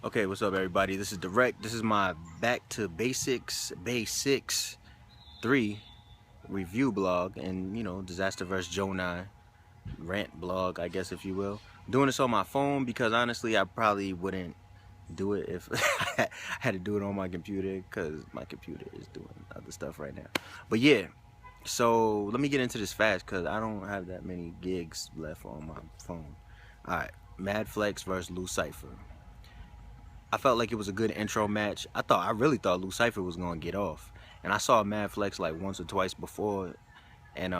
Okay, what's up, everybody? This is Drect. This is my Back to Basics 3 review blog and, Dizaster vs. Gjonaj rant blog, I guess, if you will. I'm doing this on my phone because, honestly, I probably wouldn't do it if I had to do it on my computer because my computer is doing other stuff right now. But, yeah, so let me get into this fast because I don't have that many gigs left on my phone. All right, Mad Flex versus Lou Cypher. I felt like it was a good intro match. I really thought Lou Cypher was gonna get off, and I saw Mad Flex like once or twice before, and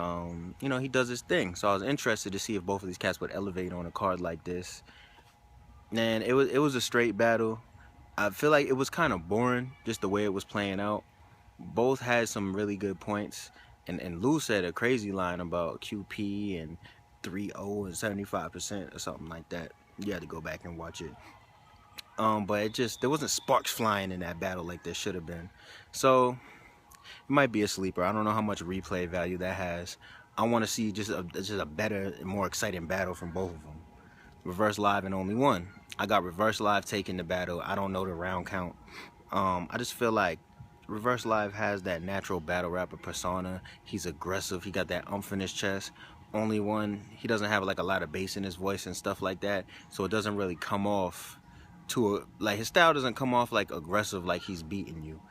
he does his thing. So I was interested to see if both of these cats would elevate on a card like this. And it was a straight battle. I feel like it was kind of boring just the way it was playing out. Both had some really good points, and Lou said a crazy line about QP and 3-0 and 75% or something like that. You had to go back and watch it. But there wasn't sparks flying in that battle like there should have been. So it might be a sleeper. I don't know how much replay value that has. I want to see just a better and more exciting battle from both of them. Reverse Live and only one. I got Reverse Live taking the battle. I don't know the round count. I just feel like Reverse Live has that natural battle rapper persona. He's aggressive. He got that in his chest. Only one, he doesn't have like a lot of bass in his voice and stuff like that, so it doesn't really come off his style doesn't come off like aggressive, like he's beating you.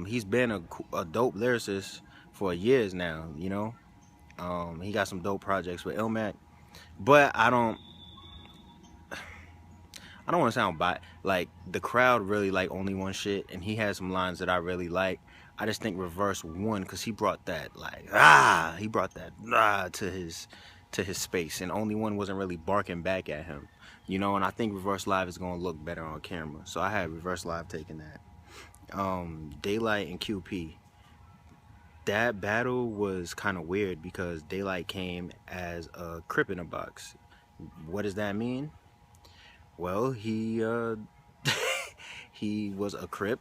He's been a dope lyricist for years now, he got some dope projects with Ilmac, but I don't want to sound biased. Like, the crowd really like only one shit, and he has some lines that I really like. I just think Reverse won because he brought that to his space, and only one wasn't really barking back at him, and I think Reverse Live is going to look better on camera, so I had Reverse Live taking that. Daylight and QP, that battle was kind of weird because Daylight came as a Crip in a box. What does that mean? Well, he he was a Crip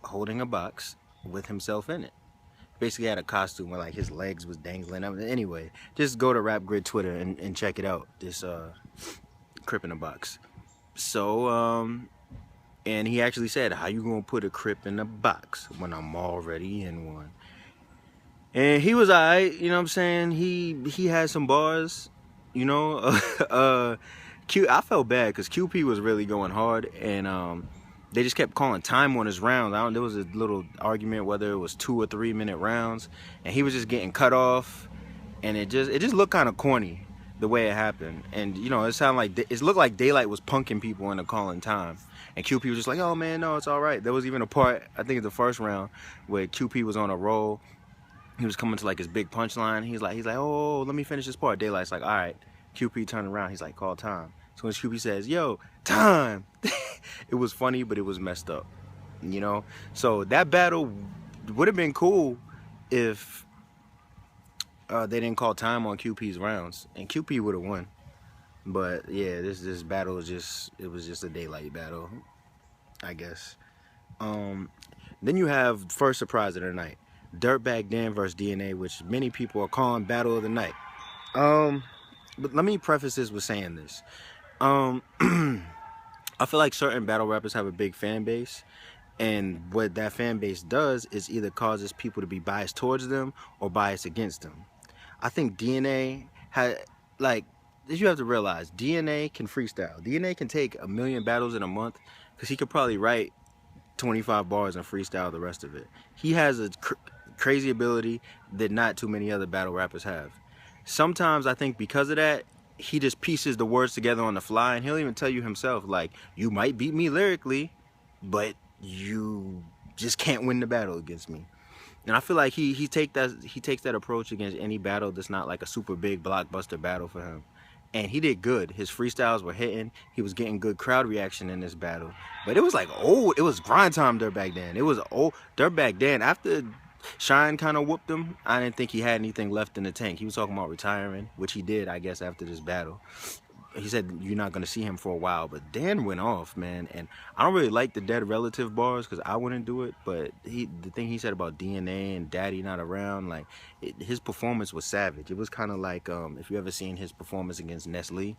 holding a box with himself in it. Basically had a costume where like his legs was dangling. Anyway, just go to Rap Grid Twitter and check it out. This Crip in a box. So and he actually said, "How you gonna put a Crip in a box when I'm already in one?" And he was alright, you know what I'm saying? He had some bars, I felt bad because QP was really going hard, and they just kept calling time on his rounds. There was a little argument whether it was 2 or 3 minute rounds, and he was just getting cut off, and it just looked kind of corny the way it happened. And it looked like Daylight was punking people into calling time, and QP was just like, "Oh man, no, it's all right." There was even a part, I think, in the first round where QP was on a roll. He was coming to like his big punchline. He's like, "Oh, let me finish this part." Daylight's like, "All right." QP turned around. He's like, "Call time." So when QP says, "Yo, time," it was funny, but it was messed up, So that battle would have been cool if they didn't call time on QP's rounds, and QP would have won. But yeah, this battle was just a Daylight battle, I guess. Then you have first surprise of the night, Dirtbag Dan versus DNA, which many people are calling battle of the night. But let me preface this with saying this. I feel like certain battle rappers have a big fan base, and what that fan base does is either causes people to be biased towards them or biased against them. I think DNA you have to realize, DNA can freestyle. DNA can take 1 million battles in a month because he could probably write 25 bars and freestyle the rest of it. He has a crazy ability that not too many other battle rappers have. Sometimes I think because of that, he just pieces the words together on the fly, and he'll even tell you himself, like, "You might beat me lyrically, but you just can't win the battle against me." And I feel like he takes that approach against any battle that's not like a super big blockbuster battle for him. And he did good. His freestyles were hitting. He was getting good crowd reaction in this battle. But it was like, it was grind time Dirtbag Dan. It was Dirtbag Dan. After Shine kind of whooped him, I didn't think he had anything left in the tank. He was talking about retiring, which he did, I guess, after this battle. He said you're not going to see him for a while, but Dan went off, man. And I don't really like the dead relative bars because I wouldn't do it, but the thing he said about DNA and Daddy not around, like, his performance was savage. It was kind of like, if you ever seen his performance against Nestle,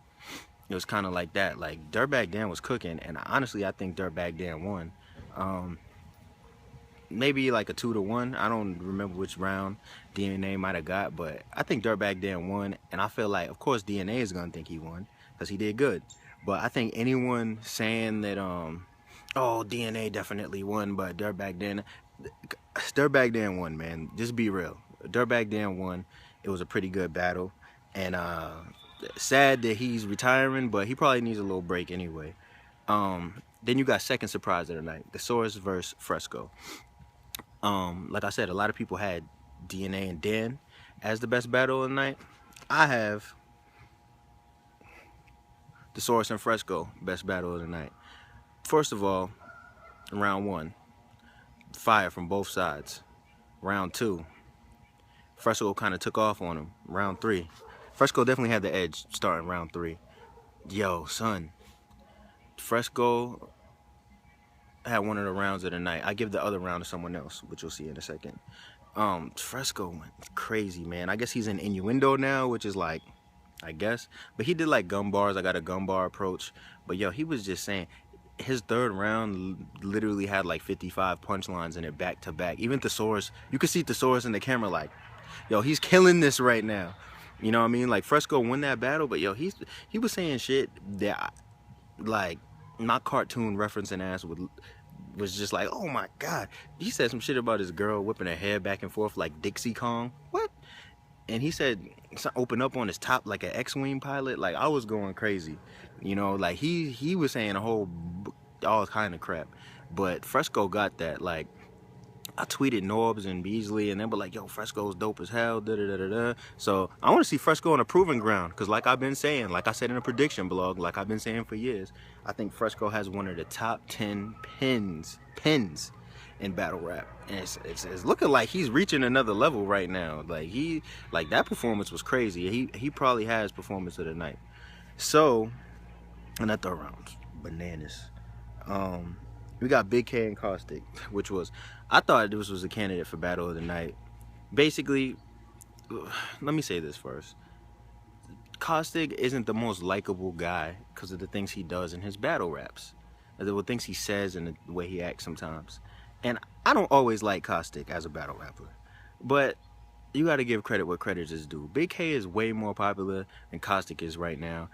it was kind of like that. Like Dirtbag Dan was cooking, and honestly, I think Dirtbag Dan won. Maybe like a 2-1. I don't remember which round DNA might have got, but I think Dirtbag Dan won, and I feel like, of course, DNA is gonna think he won because he did good. But I think anyone saying that, oh, DNA definitely won, but Dirtbag Dan won, man. Just be real. Dirtbag Dan won. It was a pretty good battle, and sad that he's retiring, but he probably needs a little break anyway. Then you got second surprise of the night, Thesaurus versus Fresco. Like I said, a lot of people had DNA and Dan as the best battle of the night. I have Thesaurus and Fresco, best battle of the night. First of all, round 1, fire from both sides. Round 2, Fresco kind of took off on him. Round 3, Fresco definitely had the edge starting round 3. Yo, son, Fresco had one of the rounds of the night. I give the other round to someone else, which you'll see in a second. Fresco went crazy, man. I guess he's in innuendo now, which is like, I guess. But he did like gun bars. I got a gun bar approach. But yo, he was just saying, his third round literally had like 55 punchlines in it back to back. Even Thesaurus, you could see Thesaurus in the camera like, yo, he's killing this right now. You know what I mean? Like Fresco won that battle, but yo, he was saying shit that like my cartoon referencing ass was just like, oh my god. He said some shit about his girl whipping her hair back and forth like Dixie Kong. What? And he said open up on his top like an X-Wing pilot. Like I was going crazy. You know, like he was saying all kind of crap. But Fresco got that. Like I tweeted Norbs and Beasley, and they were like, yo, Fresco's dope as hell, da-da-da-da-da. So I want to see Fresco on a proving ground, because like I've been saying, like I said in a prediction blog, like I've been saying for years, I think Fresco has one of the top 10 pins in battle rap. And it's looking like he's reaching another level right now. Like that performance was crazy. He probably has performance of the night. So, and that third round, bananas. We got Big K and Caustic, which was, I thought this was a candidate for battle of the night. Basically, let me say this first. Caustic isn't the most likable guy because of the things he does in his battle raps, the things he says and the way he acts sometimes. And I don't always like Caustic as a battle rapper, but you got to give credit where credit is due. Big K is way more popular than Caustic is right now,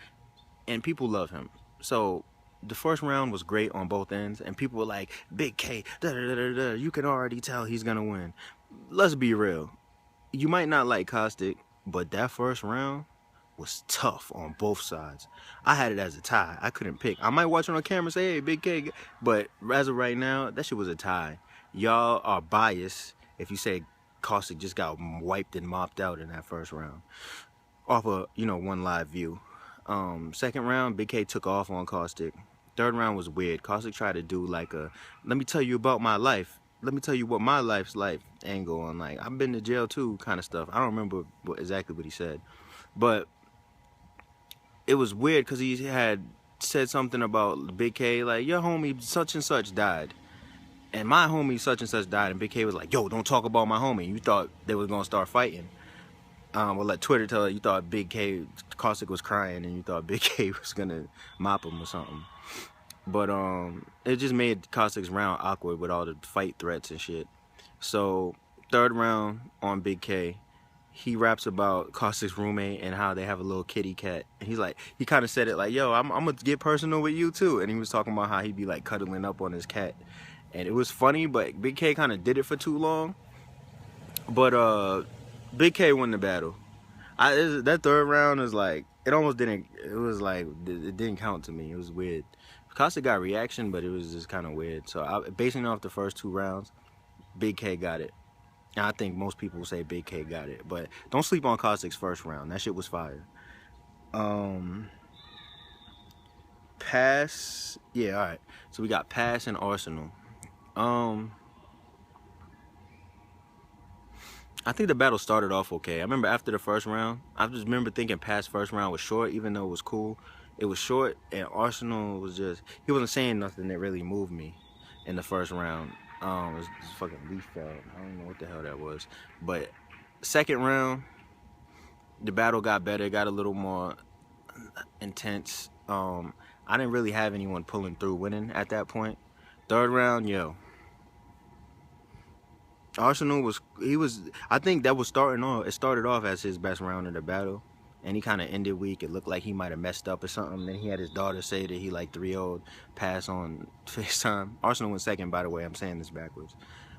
and people love him. So the first round was great on both ends, and people were like, Big K, da-da-da-da-da, you can already tell he's gonna win. Let's be real. You might not like Caustic, but that first round was tough on both sides. I had it as a tie. I couldn't pick. I might watch it on camera and say, hey, Big K, but as of right now, that shit was a tie. Y'all are biased if you say Caustic just got wiped and mopped out in that first round off of, one live view. Second round, Big K took off on Caustic. Third round was weird. Caustic tried to do like a, let me tell you about my life. Let me tell you what my life's like angle on, like, I've been to jail too kind of stuff. I don't remember exactly what he said. But it was weird because he had said something about Big K, like, your homie such and such died. And my homie such and such died. And Big K was like, yo, don't talk about my homie. You thought they was going to start fighting. Well, let Twitter tell you thought Big K, Caustic was crying and you thought Big K was going to mop him or something. But it just made Caustic's round awkward with all the fight threats and shit. So third round on Big K, he raps about Caustic's roommate and how they have a little kitty cat. And he's like, he kind of said it like, yo, I'm gonna get personal with you too. And he was talking about how he'd be like cuddling up on his cat. And it was funny, but Big K kind of did it for too long. But Big K won the battle. That third round is like, it almost didn't, it was like, it didn't count to me. It was weird. Caustic got reaction, but it was just kind of weird. So basing off the first two rounds, Big K got it. And I think most people will say Big K got it. But don't sleep on Caustic's first round. That shit was fire. Pass. Yeah, all right. So we got Pass and Arsenal. I think the battle started off okay. I remember after the first round, I just remember thinking Pass first round was short, even though it was cool. It was short, and Arsenal was just, he wasn't saying nothing that really moved me in the first round. It was fucking leaf fell. I don't know what the hell that was. But second round, the battle got better, got a little more intense. I didn't really have anyone pulling through winning at that point. Third round, yo. Arsenal was, I think that was it started off as his best round of the battle. And he kind of ended weak. It looked like he might have messed up or something. Then he had his daughter say that he like 3-0'd pass on FaceTime. Arsenal went second, by the way. I'm saying this backwards.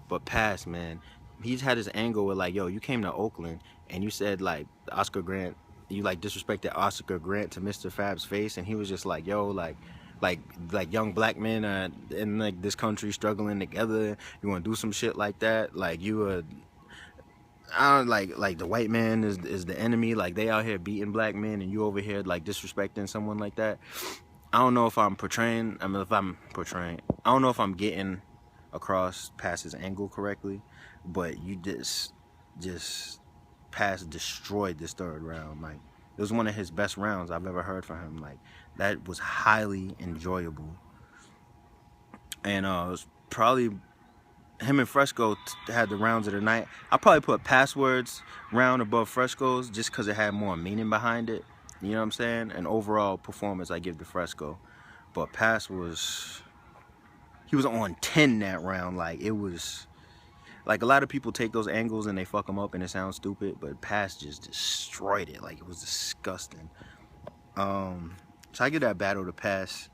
But pass, man. He's had his angle with like, yo, you came to Oakland and you said like Oscar Grant, you like disrespected Oscar Grant to Mr. Fab's face. And he was just like, yo, like young black men in like this country struggling together. You want to do some shit like that? Like you I don't like the white man is the enemy. Like they out here beating black men, and you over here like disrespecting someone like that. I don't know if I'm portraying. I don't know if I'm getting across past his angle correctly, but you just destroyed this third round. Like it was one of his best rounds I've ever heard from him. Like that was highly enjoyable, and it was probably. Him and Fresco had the rounds of the night. I probably put Passwords round above Fresco's just because it had more meaning behind it. You know what I'm saying? An overall performance I give to Fresco. But Pass he was on 10 that round. Like it was, like a lot of people take those angles and they fuck them up and it sounds stupid. But Pass just destroyed it. Like it was disgusting. So I give that battle to Pass.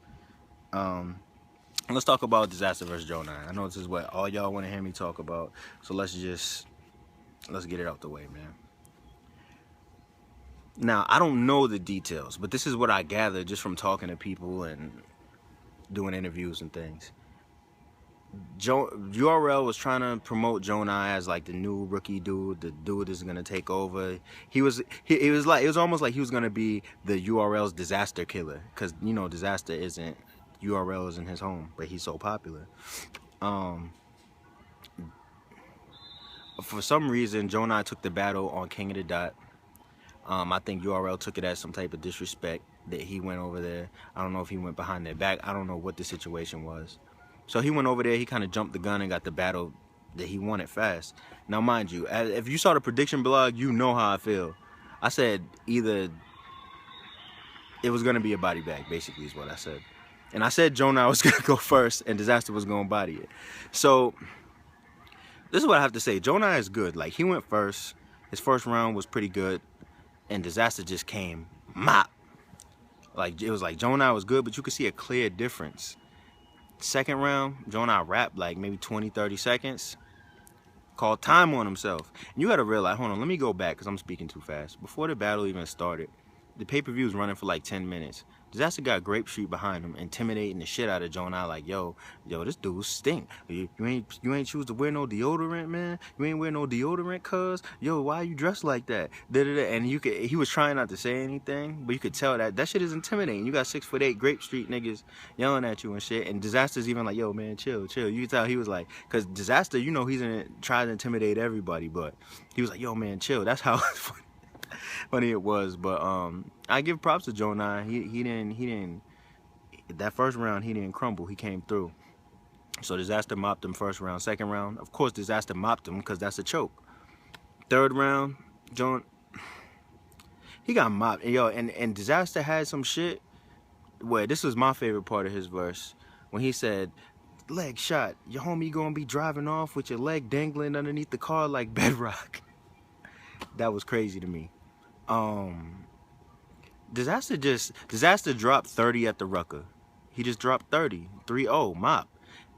Let's talk about Dizaster versus Gjonaj. I know this is what all y'all want to hear me talk about, so let's get it out the way, man. Now, I don't know the details, but this is what I gathered just from talking to people and doing interviews and things. URL was trying to promote Gjonaj as like the new rookie dude, the dude is gonna take over. It was almost like he was gonna be the URL's Dizaster killer, because you know Dizaster isn't. URL is in his home, but he's so popular. For some reason, Gjonaj took the battle on King of the Dot. I think URL took it as some type of disrespect that he went over there. I don't know if he went behind their back. I don't know what the situation was. So he went over there, he kind of jumped the gun and got the battle that he wanted fast. Now, mind you, if you saw the prediction blog, you know how I feel. I said either it was going to be a body bag, basically is what I said. And I said Gjonaj was going to go first and Dizaster was going to body it. So, this is what I have to say. Gjonaj is good. Like, he went first. His first round was pretty good. And Dizaster just came mop. Like, it was like Gjonaj was good, but you could see a clear difference. Second round, Gjonaj rapped like maybe 20, 30 seconds. Called time on himself. And you got to realize, hold on, let me go back because I'm speaking too fast. Before the battle even started, the pay-per-view was running for like 10 minutes. Dizaster got Grape Street behind him, intimidating the shit out of Gjonaj. Like, yo, this dude stink. You ain't choose to wear no deodorant, man. You ain't wear no deodorant, cuz. Yo, why you dressed like that? And he was trying not to say anything, but you could tell that shit is intimidating. You got 6'8" Grape Street niggas yelling at you and shit. And Dizaster's even like, yo, man, chill. You can tell he was like, cause Dizaster, you know, trying to intimidate everybody, but he was like, yo, man, chill. That's how funny it was. But I give props to Gjonaj. He didn't that first round he didn't crumble. He came through. So Dizaster mopped him first round. Second round, of course Dizaster mopped him because that's a choke. Third round, he got mopped. Yo, and Dizaster had some shit where this was my favorite part of his verse when he said, leg shot, your homie gonna be driving off with your leg dangling underneath the car like bedrock. That was crazy to me. Dizaster dropped 30 at the Rucker. He just dropped 30, 3-0 mop,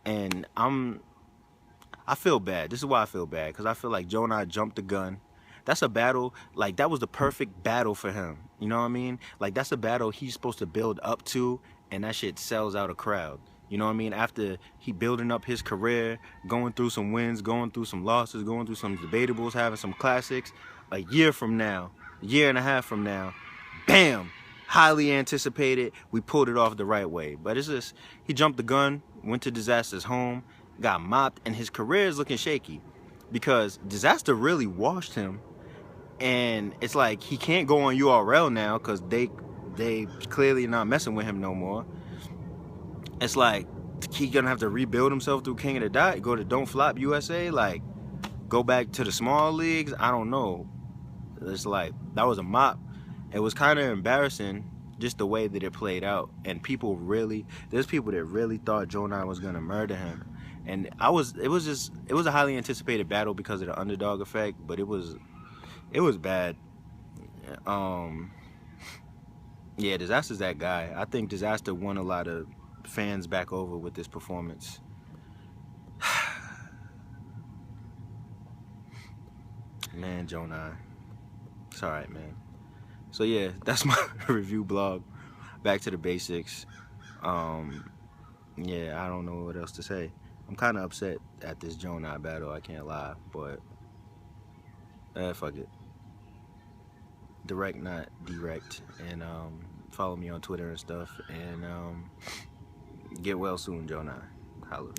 and I feel bad. This is why I feel bad, because I feel like Gjonaj jumped the gun. That's a battle, like that was the perfect battle for him. You know what I mean? Like that's a battle he's supposed to build up to, and that shit sells out a crowd. You know what I mean? After he building up his career, going through some wins, going through some losses, going through some debatables, having some classics, a year from now, a year and a half from now, bam, highly anticipated, we pulled it off the right way. But it's just, he jumped the gun, went to Dizaster's home, got mopped, and his career is looking shaky because Dizaster really washed him, and it's like he can't go on URL now because they clearly not messing with him no more. It's like he's gonna have to rebuild himself through King of the Dot, go to Don't Flop USA, like go back to the small leagues. I don't know. It's like that was a mop. It was kind of embarrassing just the way that it played out, and there's people that really thought Gjonaj was gonna murder him, and it was a highly anticipated battle because of the underdog effect, but it was bad. Yeah, Dizaster's that guy. I think Dizaster won a lot of fans back over with this performance. Man, Gjonaj, it's all right, man. So yeah, that's my review blog. Back to the basics. Yeah, I don't know what else to say. I'm kind of upset at this Gjonaj battle, I can't lie, but fuck it. Direct, not direct. And follow me on Twitter and stuff. And get well soon, Gjonaj. Holla.